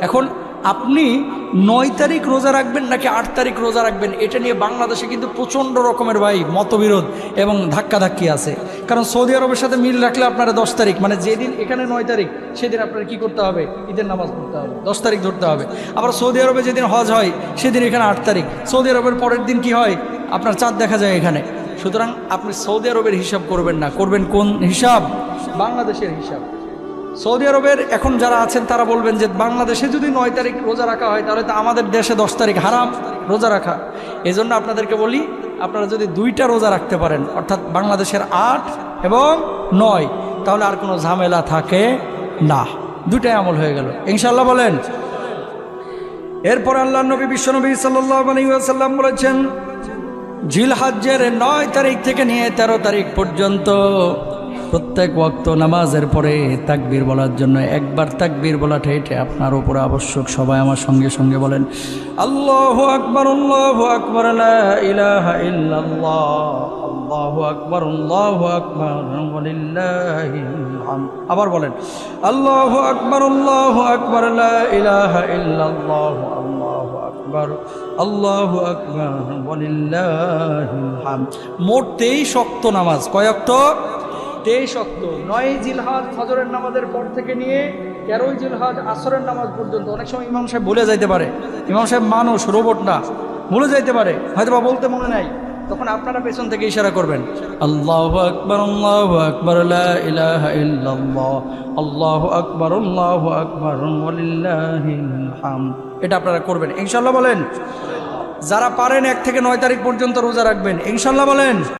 এখন আপনি 9 তারিখ রোজা রাখবেন নাকি 8 তারিখ রোজা রাখবেন, এটা নিয়ে বাংলাদেশে কিন্তু প্রচণ্ড রকমের ভাই মতবিরোধ এবং ধাক্কাধাক্কি আছে। কারণ সৌদি আরবের সাথে মিল রাখলে আপনারা 10 তারিখ, মানে যেদিন এখানে 9 তারিখ সেদিন আপনারা কি করতে হবে, ঈদের নামাজ পড়তে হবে, 10 তারিখ ধরতে হবে। আবার সৌদি আরবে যেদিন হজ হয় সেদিন এখানে 8 তারিখ, সৌদি আরবের পরের দিন কি হয়, আপনার চাঁদ দেখা যায় এখানে। সুতরাং আপনি সৌদি আরবের হিসাব করবেন না, করবেন কোন হিসাব? বাংলাদেশের হিসাব। সৌদি আরবের এখন যারা আছেন তারা বলবেন যে বাংলাদেশে যদি 9 তারিখ রোজা রাখা হয় তাহলে তো আমাদের দেশে 10 তারিখ হারাম রোজা রাখা। এই জন্য আপনাদেরকে বলি, আপনারা যদি 2টা রোজা রাখতে পারেন, অর্থাৎ বাংলাদেশের 8 এবং 9, তাহলে আর কোনো ঝামেলা থাকে না, 2টাই আমল হয়ে গেল ইনশাল্লাহ বলেন। এরপর আল্লাহ নবী বিশ্বনবী সাল্লাল্লাহু আলাইহি ওয়াসাল্লাম বলেছেন, জিলহজ্জের 9 তারিখ থেকে নিয়ে 13 তারিখ পর্যন্ত প্রত্যেক ওয়াক্ত নামাজের পরে তাকবীর বলার জন্য একবার তাকবীর বলাটা এটা আপনার উপরে আবশ্যক। সবাই আমার সঙ্গে সঙ্গে বলেন, আল্লাহু আকবার, আল্লাহু আকবার, লা ইলাহা ইল্লাল্লাহ, আল্লাহু আকবার, আল্লাহু আকবার, ওয়ালিল্লাহিল হামদ। আবার বলেন, আল্লাহু আকবার, আল্লাহু আকবার, লা ইলাহা ইল্লাল্লাহ, আল্লাহু আকবার, আল্লাহু আকবার, ওয়ালিল্লাহিল হামদ। মোট 23 ওয়াক্ত নামাজ। কয় ওয়াক্ত? 23 ওয়াক্ত। 9 জিলহজ ফজরের নামাজের পর থেকে নিয়ে 13 জিলহজ আসরের নামাজ পর্যন্ত। অনেক সময় ইমাম সাহেব ভুলে যাইতে পারে, ইমাম সাহেব মানুষ, রোবট না, ভুলে যাইতে পারে, হয়তো বা বলতে মনে নাই, তখন আপনারা পেছন থেকে ইশারা করবেন, আল্লাহু আকবার, আল্লাহু আকবার, লা ইলাহা ইল্লাল্লাহ, আল্লাহু আকবার, আল্লাহু আকবার, ওয়ালিল্লাহিল হামদ। এটা আপনারা করবেন ইনশাআল্লাহ বলেন। যারা পারেন 1 থেকে 9 তারিখ পর্যন্ত রোজা রাখবেন ইনশাআল্লাহ বলেন।